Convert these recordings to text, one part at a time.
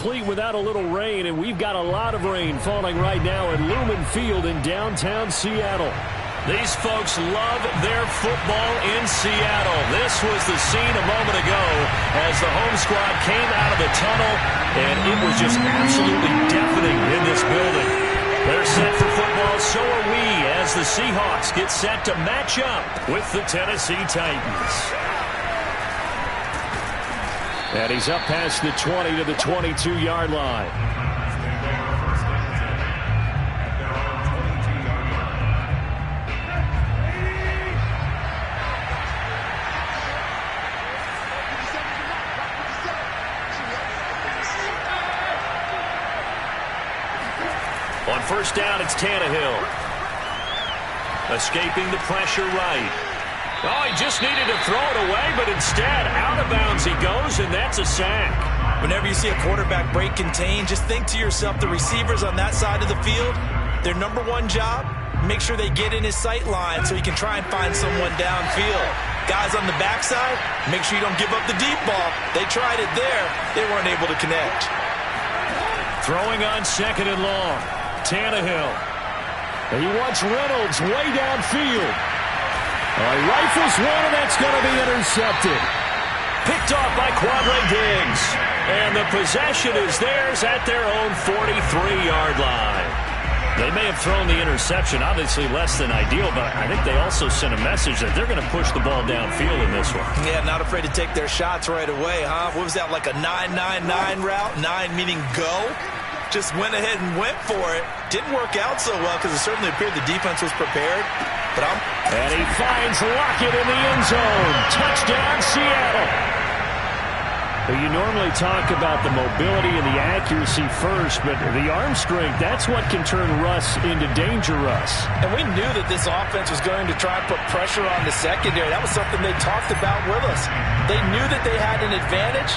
incomplete without a little rain, and we've got a lot of rain falling right now at Lumen Field in downtown Seattle. These folks love their football in Seattle. This was the scene a moment ago as the home squad came out of the tunnel, and it was just absolutely deafening in this building. They're set for football, so are we, as the Seahawks get set to match up with the Tennessee Titans. And he's up past the 20 to the 22-yard line. On first down, it's Tannehill. Escaping the pressure right. Oh, he just needed to throw it away, but instead, out of bounds he goes, and that's a sack. Whenever you see a quarterback break contain, just think to yourself, the receivers on that side of the field, their number one job, make sure they get in his sight line so he can try and find someone downfield. Guys on the backside, make sure you don't give up the deep ball. They tried it there. They weren't able to connect. Throwing on second and long. Tannehill. He wants Reynolds way downfield. He rifles one, and that's going to be intercepted. Picked off by Quandre Diggs. And the possession is theirs at their own 43-yard line. They may have thrown the interception, obviously less than ideal, but I think they also sent a message that they're going to push the ball downfield in this one. Yeah, not afraid to take their shots right away, huh? What was that, like a 9-9-9 route? 9 meaning go? Just went ahead and went for it. Didn't work out so well because it certainly appeared the defense was prepared. And he finds Lockett in the end zone. Touchdown, Seattle. You normally talk about the mobility and the accuracy first, but the arm strength, that's what can turn Russ into danger Russ. And we knew that this offense was going to try and put pressure on the secondary. That was something they talked about with us. They knew that they had an advantage,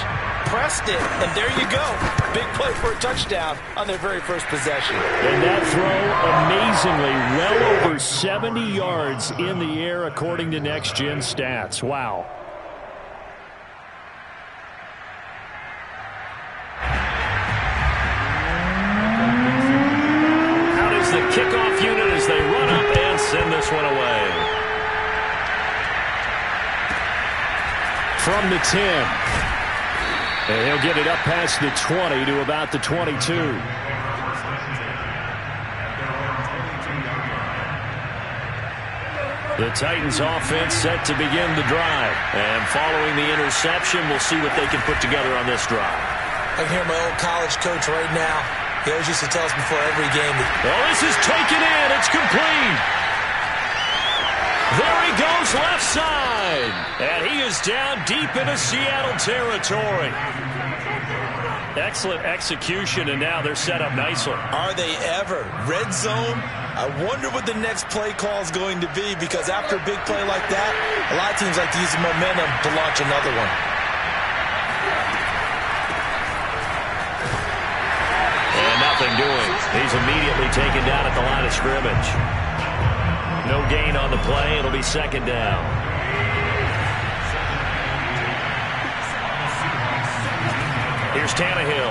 pressed it, and there you go. Big play for a touchdown on their very first possession. And that throw, amazingly, well over 70 yards in the air according to Next Gen Stats. Wow. The kickoff unit as they run up and send this one away. From the 10. And he'll get it up past the 20 to about the 22. The Titans offense set to begin the drive. And following the interception, we'll see what they can put together on this drive. I can hear my old college coach right now. He always used to tell us before every game. This is taken in. It's complete. There he goes left side. And he is down deep into Seattle territory. Excellent execution, and now they're set up nicely. Are they ever? Red zone? I wonder what the next play call is going to be, because after a big play like that, a lot of teams like to use the momentum to launch another one. Nothing doing. He's immediately taken down at the line of scrimmage. No gain on the play. It'll be second down. Here's Tannehill.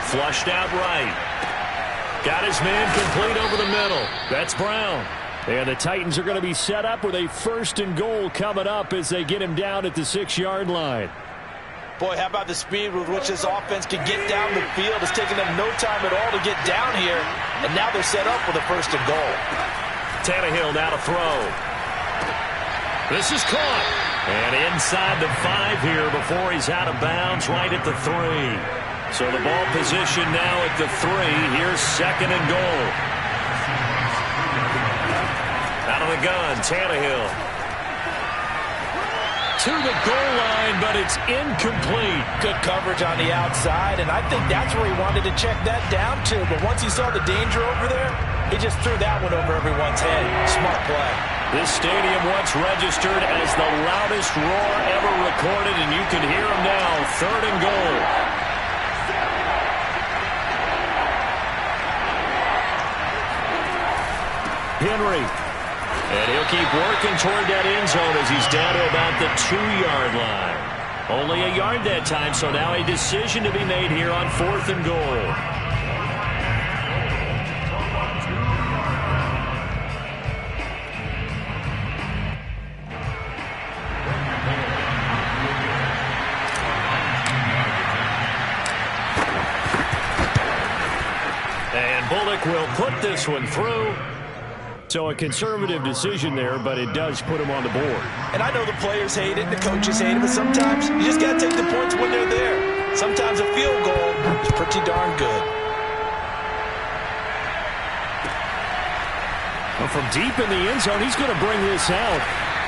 Flushed out right. Got his man complete over the middle. That's Brown. And the Titans are going to be set up with a first and goal coming up as they get him down at the 6-yard line. Boy, how about the speed with which this offense can get down the field? It's taken them no time at all to get down here, and now they're set up with a first and goal. Tannehill now to throw. This is caught. And inside the 5 here before he's out of bounds, right at the 3. So the ball position now at the 3. Here's second and goal. Out of the gun, Tannehill. To the goal line, but it's incomplete. Good coverage on the outside, and I think that's where he wanted to check that down to. But once he saw the danger over there, he just threw that one over everyone's head. Smart play. This stadium once registered as the loudest roar ever recorded, and you can hear him now. Third and goal. Henry. And he'll keep working toward that end zone as he's down to about the 2-yard line. Only a yard that time, so now a decision to be made here on 4th and goal. And Bullock will put this one through. So a conservative decision there, but it does put him on the board. And I know the players hate it and the coaches hate it, but sometimes you just got to take the points when they're there. Sometimes a field goal is pretty darn good. Well, from deep in the end zone, he's going to bring this out.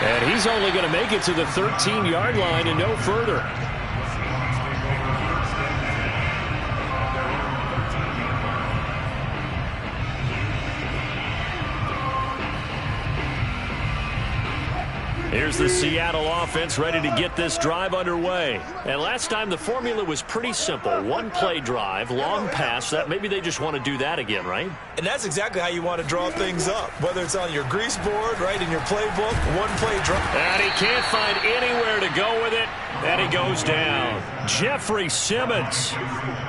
And he's only going to make it to the 13-yard line and no further. Here's the Seattle offense ready to get this drive underway. And last time the formula was pretty simple. One-play drive, long pass. That maybe they just want to do that again, right? And that's exactly how you want to draw things up. Whether it's on your grease board, right, in your playbook, one-play drive. And he can't find anywhere to go with it. And he goes down. Jeffrey Simmons.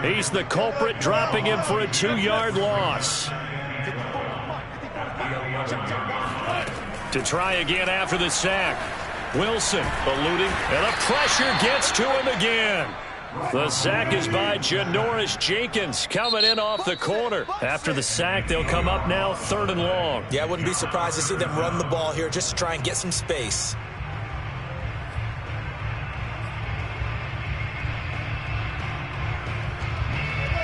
He's the culprit, dropping him for a 2-yard loss. To try again after the sack. Wilson eluding, and the pressure gets to him again. The sack is by Janoris Jenkins coming in off the corner. After the sack, they'll come up now 3rd and long. Yeah, I wouldn't be surprised to see them run the ball here just to try and get some space.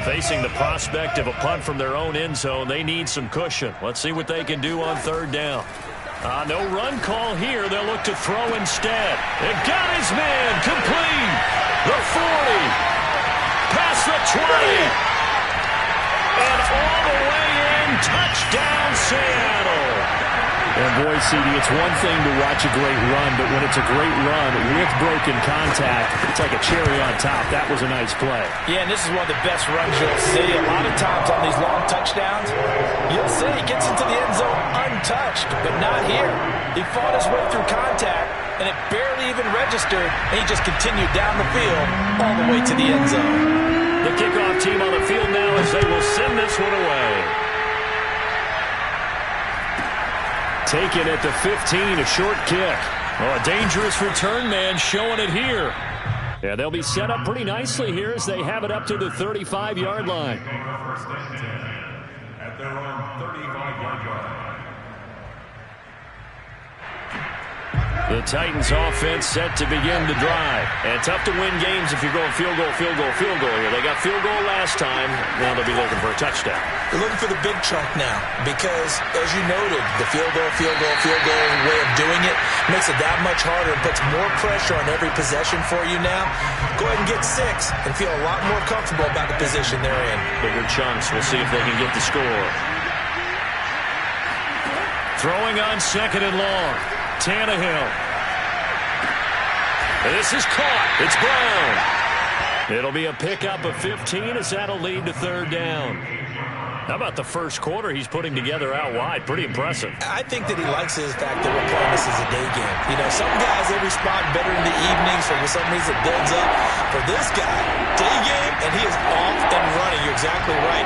Facing the prospect of a punt from their own end zone, they need some cushion. Let's see what they can do on 3rd down. No run call here. They'll look to throw instead. It got his man complete. The 40. Past the 20. And all the way in. Touchdown, Seattle. And boy, CD, it's one thing to watch a great run, but when it's a great run with broken contact, it's like a cherry on top. That was a nice play. Yeah, and this is one of the best runs you'll see. A lot of times on these long touchdowns, you'll see he gets into the end zone untouched, but not here. He fought his way through contact, and it barely even registered, and he just continued down the field all the way to the end zone. The kickoff team on the field now as they will send this one away. Taken at the 15, a short kick. Oh, a dangerous return man showing it here. Yeah, they'll be set up pretty nicely here as they have it up to the 35-yard line. At their own 35-yard line. The Titans offense set to begin the drive. And tough to win games if you're going field goal, field goal, field goal here. They got field goal last time. Now they'll be looking for a touchdown. They're looking for the big chunk now because, as you noted, the field goal way of doing it makes it that much harder and puts more pressure on every possession for you now. Go ahead and get 6 and feel a lot more comfortable about the position they're in. Bigger chunks. We'll see if they can get the score. Throwing on 2nd and long. Tannehill. This is caught. It's Brown. It'll be a pickup of 15 as that'll lead to 3rd down. How about the first quarter he's putting together out wide? Pretty impressive. I think that he likes the fact that we're playing this as a day game. You know, some guys, they respond better in the evenings, so for some reason it builds up. For this guy, day game, and he is off and running. You're exactly right.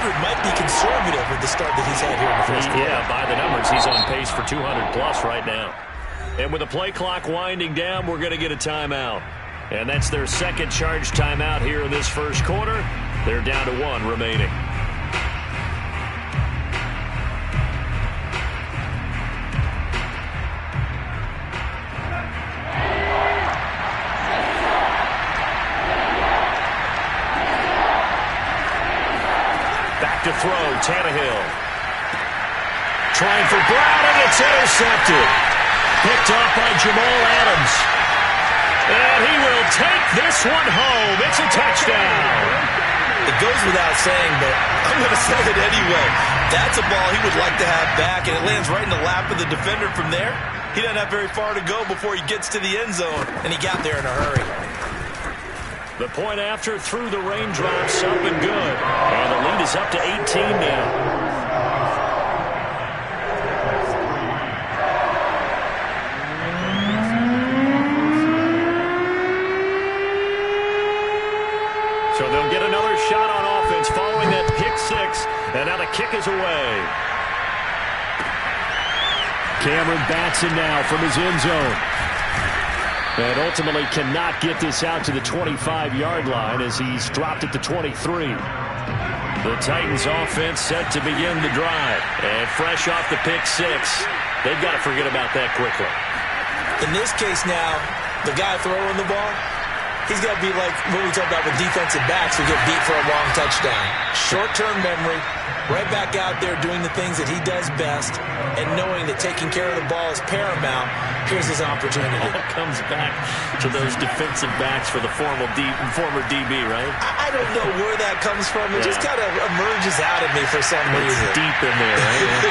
100 might be conservative with the start that he's had here in the first quarter. Yeah, by the numbers, he's on pace for 200-plus right now. And with the play clock winding down, we're going to get a timeout. And that's their second charge timeout here in this first quarter. They're down to 1 remaining. Back to throw, Tannehill. Trying for Brown, and it's intercepted. Picked off by Jamal Adams. And he will take this one home. It's a touchdown. It goes without saying, but I'm going to say it anyway. That's a ball he would like to have back, and it lands right in the lap of the defender from there. He doesn't have very far to go before he gets to the end zone, and he got there in a hurry. The point after through the raindrops, up and good. And the lead is up to 18 now. So they'll get another shot on offense following that pick six. And now the kick is away. Cameron Batson now from his end zone. And ultimately cannot get this out to the 25-yard line as he's dropped at the 23. The Titans offense set to begin the drive. And fresh off the pick six, they've got to forget about that quickly. In this case now, the guy throwing the ball, he's got to be like what we talked about with defensive backs who get beat for a long touchdown. Short-term memory, right back out there doing the things that he does best, and knowing that taking care of the ball is paramount. Here's his opportunity. All comes back to those defensive backs for the former DB, right? I don't know where that comes from. It just kind of emerges out of me for some reason. It's deep in there, right?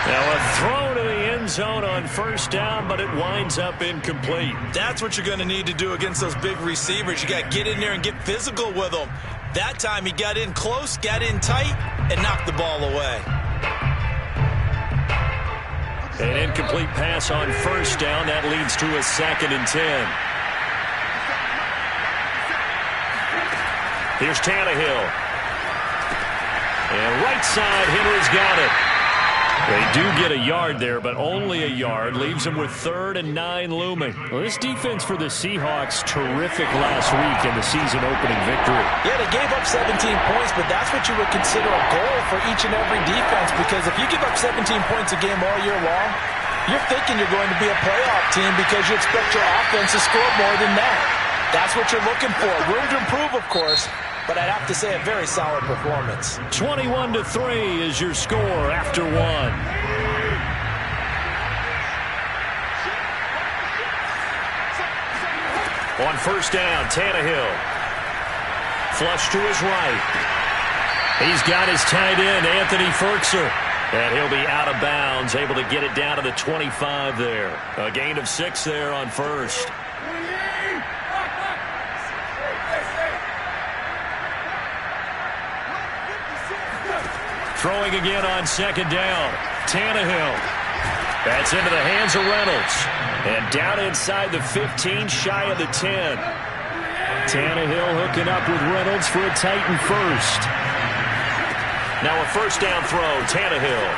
Now a throw to the end zone on first down, but it winds up incomplete. That's what you're going to need to do against those big receivers. You got to get in there and get physical with them. That time he got in close, got in tight, and knocked the ball away. An incomplete pass on first down. That leads to a 2nd and 10. Here's Tannehill. And right side, Henry's got it. They do get a yard there, but only a yard. Leaves them with 3rd and 9 looming. Well, this defense for the Seahawks, terrific last week in the season-opening victory. Yeah, they gave up 17 points, but that's what you would consider a goal for each and every defense, because if you give up 17 points a game all year long, you're thinking you're going to be a playoff team because you expect your offense to score more than that. That's what you're looking for. Room to improve, of course, but I'd have to say a very solid performance. 21-3 is your score after 1. On first down, Tannehill. Flush to his right. He's got his tight end, Anthony Firkser. And he'll be out of bounds, able to get it down to the 25 there. A gain of 6 there on first. Throwing again on 2nd down. Tannehill. That's into the hands of Reynolds. And down inside the 15, shy of the 10. Tannehill hooking up with Reynolds for a Titan first. Now a first down throw, Tannehill.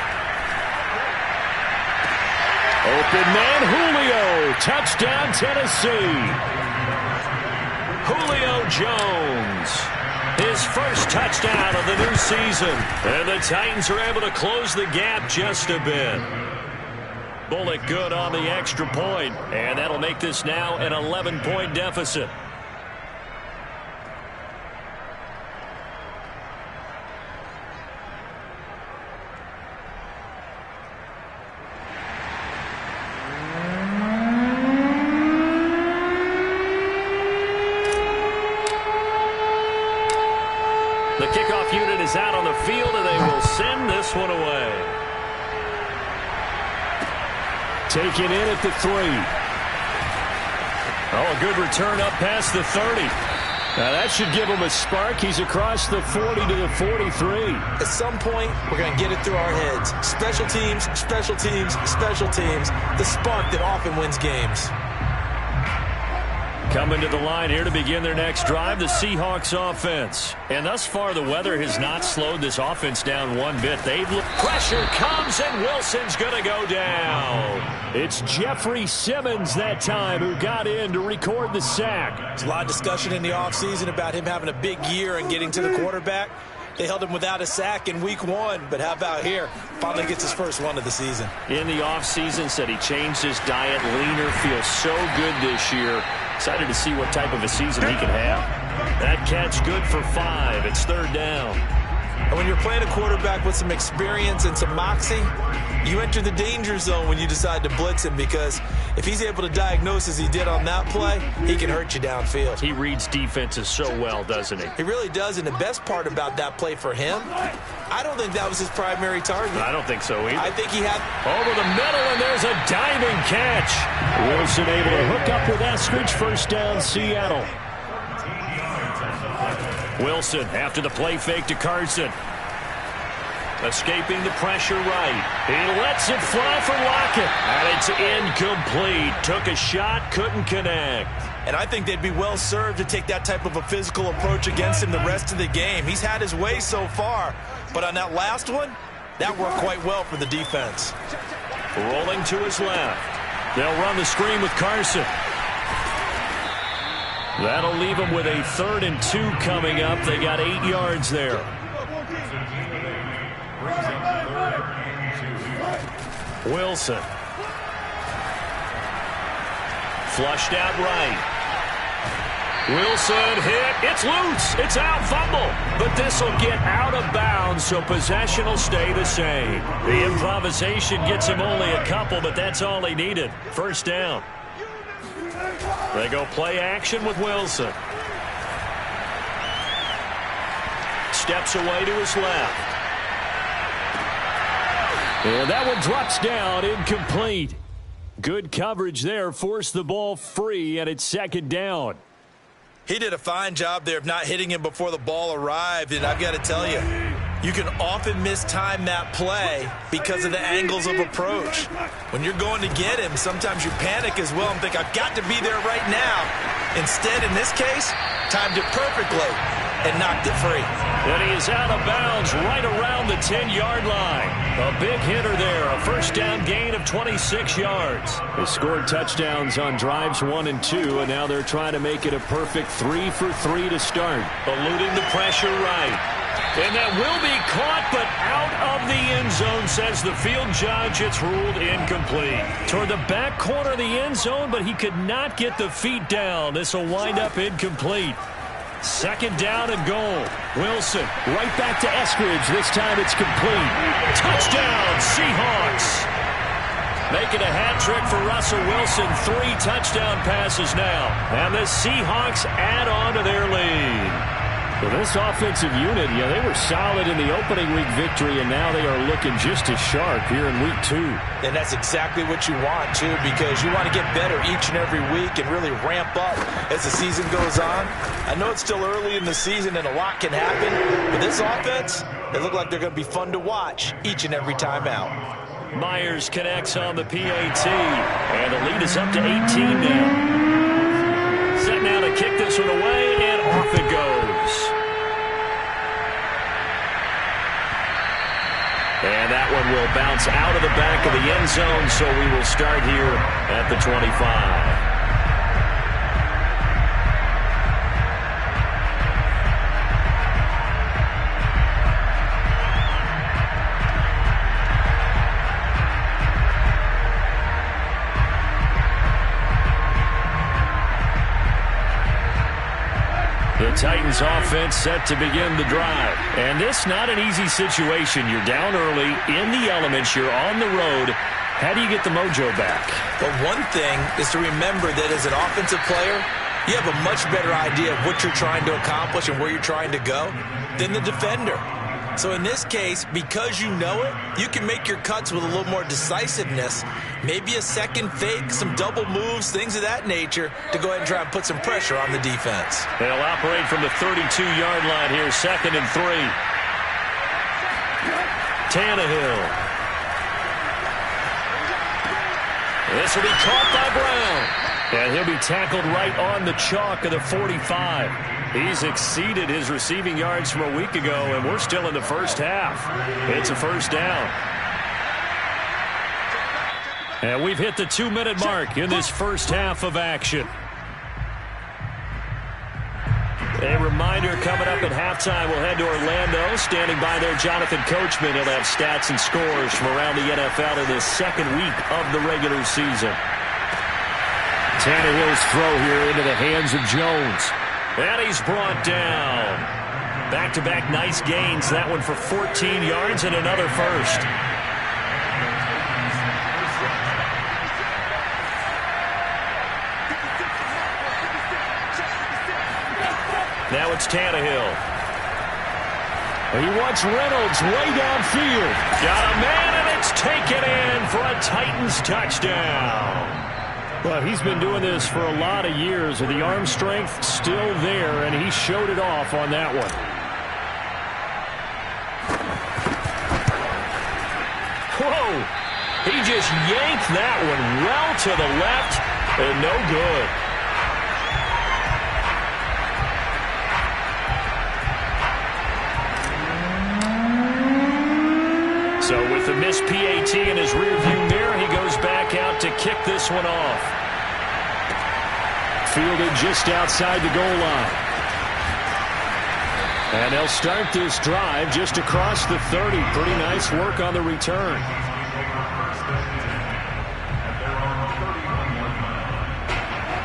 Open man, Julio. Touchdown, Tennessee. Julio Jones. His first touchdown of the new season. And the Titans are able to close the gap just a bit. Bullock good on the extra point. And that'll make this now an 11-point deficit. The kickoff unit is out on the field, and they will send this one away. Taken in at the 3. Oh, a good return up past the 30. Now that should give him a spark. He's across the 40 to the 43. At some point, we're going to get it through our heads. Special teams, special teams, special teams. The spark that often wins games. Coming to the line here to begin their next drive, the Seahawks offense. And thus far, the weather has not slowed this offense down one bit. Pressure comes, and Wilson's going to go down. It's Jeffrey Simmons that time who got in to record the sack. There's a lot of discussion in the offseason about him having a big year and getting to the quarterback. They held him without a sack in week 1, but how about here? Finally gets his first one of the season. In the offseason, said he changed his diet, leaner, feels so good this year. Excited to see what type of a season he can have. That catch good for 5. It's 3rd down. And when you're playing a quarterback with some experience and some moxie, you enter the danger zone when you decide to blitz him, because if he's able to diagnose as he did on that play, he can hurt you downfield. He reads defenses so well, doesn't he? He really does, and the best part about that play for him, I don't think that was his primary target. I don't think so either. I think he had... Over the middle, and there's a diving catch. Wilson able to hook up with Eskridge. First down, Seattle. Wilson after the play fake to Carson. Escaping the pressure right. He lets it fly for Lockett. And it's incomplete. Took a shot, couldn't connect. And I think they'd be well served to take that type of a physical approach against him the rest of the game. He's had his way so far, but on that last one, that worked quite well for the defense. Rolling to his left. They'll run the screen with Carson. That'll leave them with a 3rd and 2 coming up. They got 8 yards there. Wilson. Flushed out right. Wilson hit. It's loose. It's out. Fumble. But this will get out of bounds, so possession will stay the same. The improvisation gets him only a couple, but that's all he needed. First down. They go play action with Wilson. Steps away to his left. And that one drops down, incomplete. Good coverage there, forced the ball free, and it's 2nd down. He did a fine job there of not hitting him before the ball arrived, and I've got to tell you, you can often mistime that play because of the angles of approach. When you're going to get him, sometimes you panic as well and think, I've got to be there right now. Instead, in this case, timed it perfectly and knocked it free. And he is out of bounds right around the 10-yard line. A big hitter there, a first down gain of 26 yards. They scored touchdowns on drives 1 and 2, and now they're trying to make it a perfect 3 for 3 to start. Eluding the pressure right. And that will be caught, but out of the end zone, says the field judge. It's ruled incomplete. Toward the back corner of the end zone, but he could not get the feet down. This will wind up incomplete. 2nd down and goal. Wilson right back to Eskridge. This time it's complete. Touchdown, Seahawks. Making a hat trick for Russell Wilson. 3 touchdown passes now. And the Seahawks add on to their lead. Well, this offensive unit, they were solid in the opening week victory, and now they are looking just as sharp here in week 2. And that's exactly what you want, too, because you want to get better each and every week and really ramp up as the season goes on. I know it's still early in the season and a lot can happen, but this offense, they look like they're going to be fun to watch each and every time out. Myers connects on the PAT, and the lead is up to 18 now. Set now to kick this one away, and off it goes. And that one will bounce out of the back of the end zone, so we will start here at the 25. The Titans offense set to begin the drive. And this not an easy situation. You're down early, in the elements, you're on the road. How do you get the mojo back? Well, one thing is to remember that as an offensive player, you have a much better idea of what you're trying to accomplish and where you're trying to go than the defender. So in this case, because you know it, you can make your cuts with a little more decisiveness. Maybe a second fake, some double moves, things of that nature to go ahead and try and put some pressure on the defense. They'll operate from the 32-yard line here, 2nd and 3. Tannehill. This will be caught by Brown. And he'll be tackled right on the chalk of the 45. He's exceeded his receiving yards from a week ago, and we're still in the first half. It's a first down. And we've hit the 2-minute mark in this first half of action. A reminder coming up at halftime, we'll head to Orlando. Standing by there, Jonathan Coachman. He'll have stats and scores from around the NFL in this second week of the regular season. Tannehill's throw here into the hands of Jones. And he's brought down. Back-to-back nice gains. That one for 14 yards and another first. Now it's Tannehill. He wants Reynolds way downfield. Got a man, and it's taken in for a Titans touchdown. Well, he's been doing this for a lot of years, with the arm strength still there, and he showed it off on that one. Whoa! He just yanked that one well to the left, and no good. With the missed PAT in his rearview mirror, he goes back out to kick this one off. Fielded just outside the goal line. And they'll start this drive just across the 30. Pretty nice work on the return.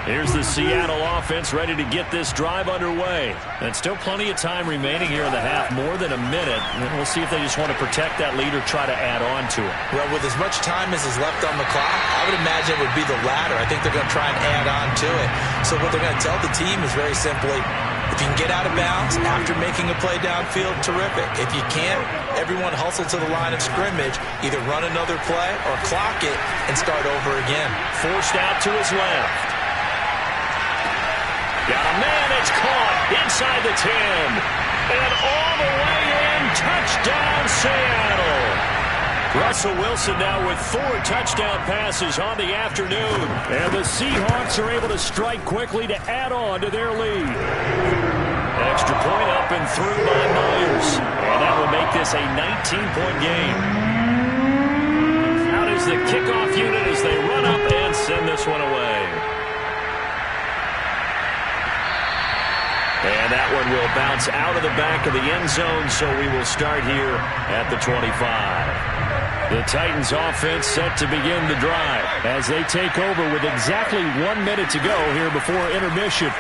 Here's the Seattle offense ready to get this drive underway. And still plenty of time remaining here in the half, more than a minute. We'll see if they just want to protect that lead or try to add on to it. Well, with as much time as is left on the clock, I would imagine it would be the latter. I think they're going to try and add on to it. So what they're going to tell the team is very simply, if you can get out of bounds after making a play downfield, terrific. If you can't, everyone hustle to the line of scrimmage, either run another play or clock it and start over again. Forced out to his left. Got a man, it's caught inside the 10. And all the way in, touchdown Seattle. Russell Wilson now with 4 touchdown passes on the afternoon. And the Seahawks are able to strike quickly to add on to their lead. Extra point up and through by Myers. And that will make this a 19-point game. Out is the kickoff unit as they run up and send this one away. And that one will bounce out of the back of the end zone, so we will start here at the 25. The Titans offense set to begin the drive as they take over with exactly 1 minute to go here before intermission.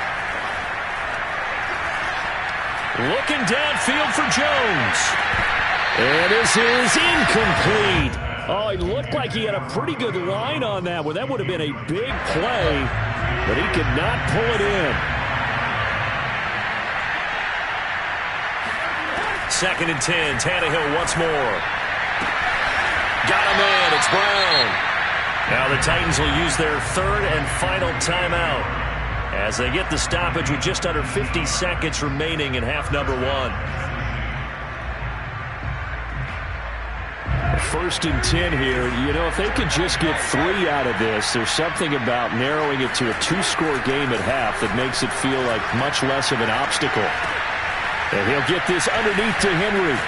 Looking downfield for Jones. And this is incomplete. Oh, it looked like he had a pretty good line on that one. That would have been a big play, but he could not pull it in. 2nd and 10. Tannehill once more. Got him in. It's Brown. Now the Titans will use their 3rd and final timeout as they get the stoppage with just under 50 seconds remaining in half number 1. 1st and 10 here. You know, if they could just get 3 out of this, there's something about narrowing it to a 2-score game at half that makes it feel like much less of an obstacle. And he'll get this underneath to Henry.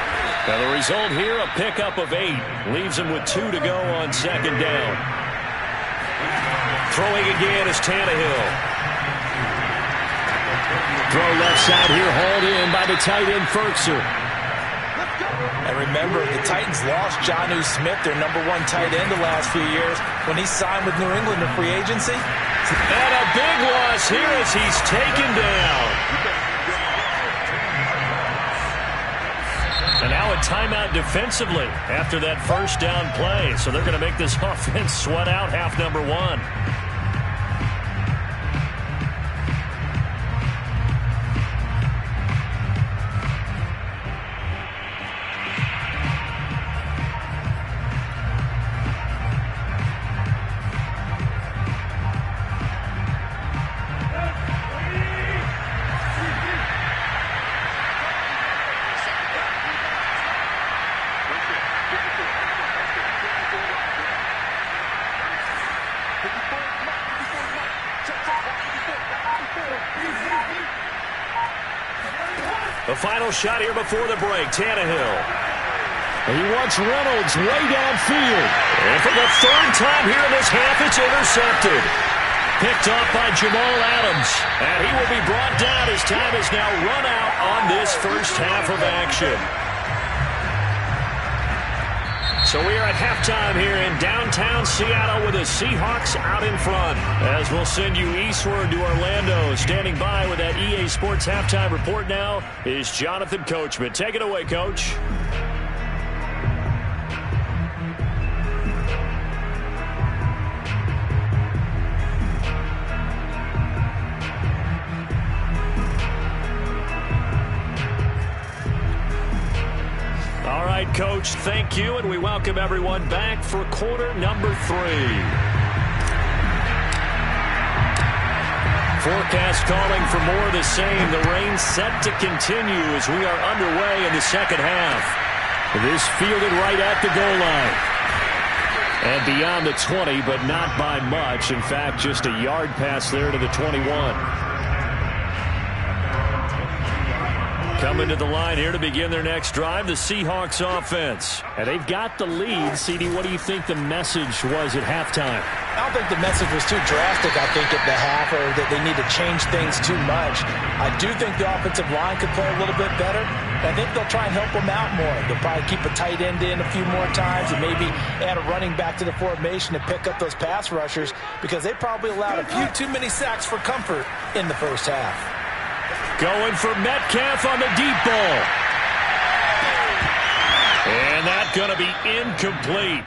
Now the result here, a pickup of 8. Leaves him with 2 to go on 2nd down. Throwing again is Tannehill. Throw left side here, hauled in by the tight end Firkser. And remember, the Titans lost Jonnu Smith, their #1 tight end the last few years, when he signed with New England in free agency. And a big loss here as he's taken down. And now a timeout defensively after that 1st down play. So they're going to make this offense sweat out half number 1. The final shot here before the break, Tannehill. He wants Reynolds way downfield. And for the 3rd time here in this half, it's intercepted. Picked off by Jamal Adams. And he will be brought down as time has now run out on this first half of action. So we are at halftime here in downtown Seattle with the Seahawks out in front. As we'll send you eastward to Orlando. Standing by with that EA Sports halftime report now is Jonathan Coachman. Take it away, Coach. Coach, thank you, and we welcome everyone back for quarter number 3. Forecast calling for more of the same. The rain set to continue as we are underway in the second half. This fielded right at the goal line. And beyond the 20, but not by much. In fact, just a yard pass there to the 21. Coming to the line here to begin their next drive, the Seahawks offense. And they've got the lead. CD, what do you think the message was at halftime? I don't think the message was too drastic, I think, at the half, or that they need to change things too much. I do think the offensive line could play a little bit better. I think they'll try and help them out more. They'll probably keep a tight end in a few more times and maybe add a running back to the formation to pick up those pass rushers, because they probably allowed a few too many sacks for comfort in the first half. Going for Metcalf on the deep ball. And that's going to be incomplete.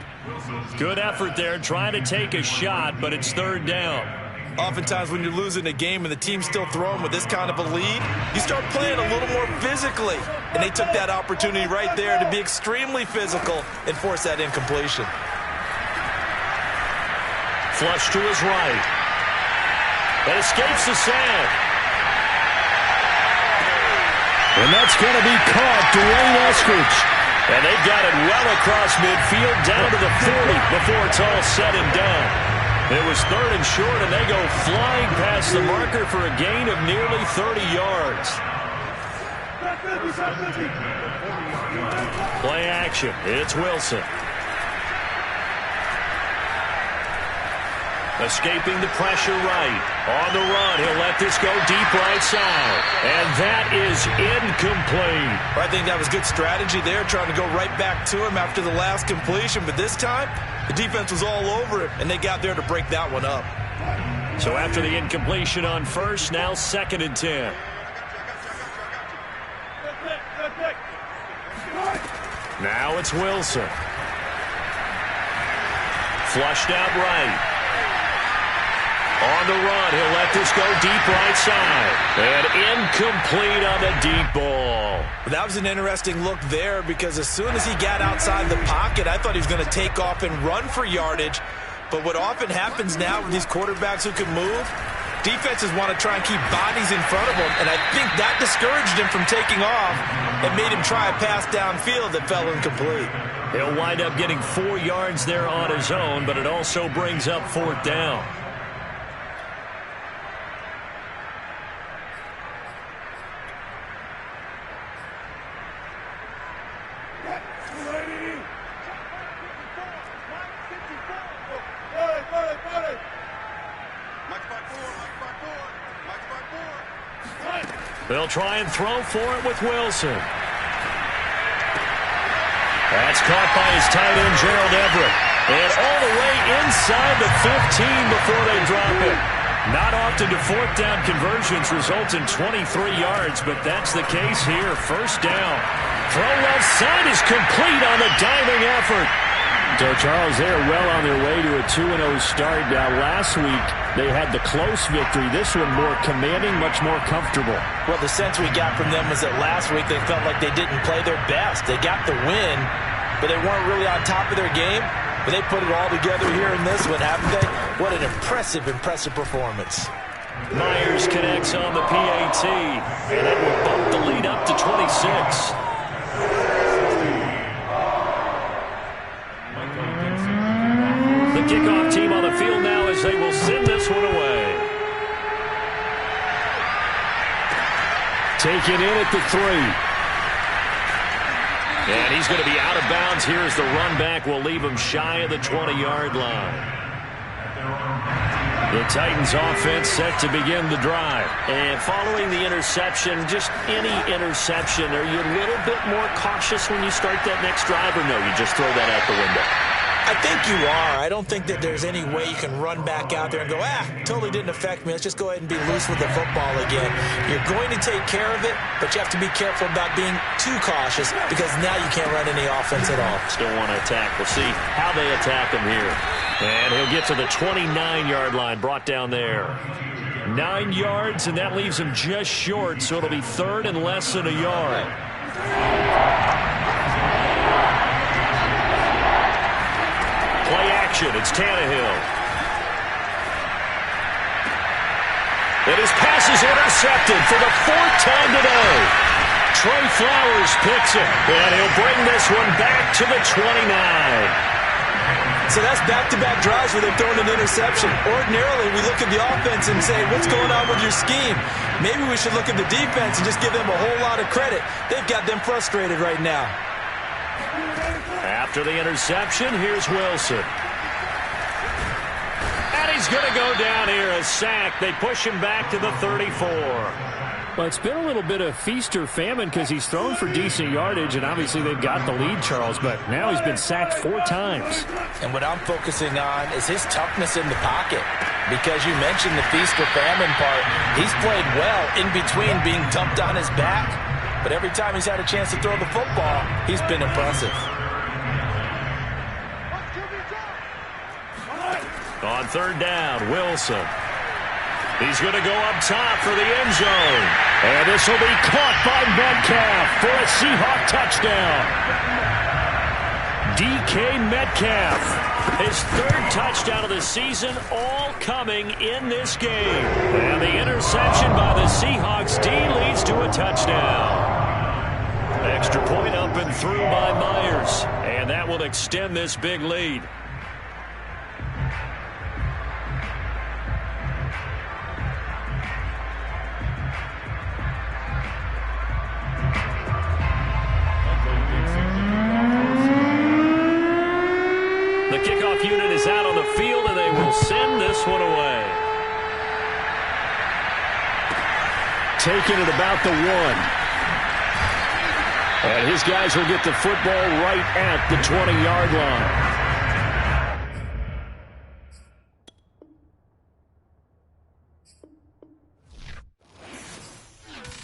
Good effort there trying to take a shot, but it's third down. Oftentimes when you're losing a game and the team's still throwing with this kind of a lead, you start playing a little more physically. And they took that opportunity right there to be extremely physical and force that incompletion. Flush to his right. That escapes the sack. And that's going to be caught. Dwayne Eskridge. And they got it well across midfield down to the 40 before it's all said and done. It was third and short, and they go flying past the marker for a gain of nearly 30 yards. Play action. It's Wilson. Escaping the pressure right. On the run, he'll let this go deep right side. And that is incomplete. I think that was good strategy there, trying to go right back to him after the last completion. But this time, the defense was all over him, and they got there to break that one up. So after the incompletion on first, now 2nd and 10. Now it's Wilson. Flushed out right. On the run, he'll let this go deep right side. And incomplete on the deep ball. That was an interesting look there, because as soon as he got outside the pocket, I thought he was going to take off and run for yardage. But what often happens now with these quarterbacks who can move, defenses want to try and keep bodies in front of them, and I think that discouraged him from taking off and made him try a pass downfield that fell incomplete. He'll wind up getting 4 yards there on his own, but it also brings up 4th down. They'll try and throw for it with Wilson. That's caught by his tight end, Gerald Everett. And all the way inside the 15 before they drop it. Not often do 4th down conversions result in 23 yards, but that's the case here. First down. Throw left side is complete on the diving effort. So, Charles, they're well on their way to a 2-0 start. Now, last week, they had the close victory. This one more commanding, much more comfortable. Well, the sense we got from them was that last week they felt like they didn't play their best. They got the win, but they weren't really on top of their game. But they put it all together here in this one, haven't they? What an impressive, impressive performance. Myers connects on the PAT, and it will bump the lead up to 26. The kickoff team on the field now as they will send this one away. Taken in at the 3. And he's going to be out of bounds here as the run back will leave him shy of the 20-yard line. The Titans offense set to begin the drive. And following the interception, just any interception, are you a little bit more cautious when you start that next drive, or no, you just throw that out the window? I think you are. I don't think that there's any way you can run back out there and go, totally didn't affect me. Let's just go ahead and be loose with the football again. You're going to take care of it, but you have to be careful about being too cautious, because now you can't run any offense at all. Still want to attack. We'll see how they attack him here. And he'll get to the 29-yard line, brought down there. 9 yards, and that leaves him just short, so it'll be 3rd and less than a yard. Play action. It's Tannehill. And his pass is intercepted for the 4th time today. Trey Flowers picks it, and he'll bring this one back to the 29. So that's back-to-back drives where they've thrown an interception. Ordinarily, we look at the offense and say, what's going on with your scheme? Maybe we should look at the defense and just give them a whole lot of credit. They've got them frustrated right now. After the interception, here's Wilson. And he's going to go down here, a sack. They push him back to the 34. Well, it's been a little bit of feast or famine because he's thrown for decent yardage, and obviously they've got the lead, Charles, but now he's been sacked 4 times. And what I'm focusing on is his toughness in the pocket, because you mentioned the feast or famine part. He's played well in between being dumped on his back, but every time he's had a chance to throw the football, he's been impressive. On third down, Wilson. He's going to go up top for the end zone. And this will be caught by Metcalf for a Seahawk touchdown. DK Metcalf, his 3rd touchdown of the season, all coming in this game. And the interception by the Seahawks D leads to a touchdown. Extra point up and through by Myers. And that will extend this big lead. Unit is out on the field, and they will send this one away. Taking it about the 1. And his guys will get the football right at the 20-yard line.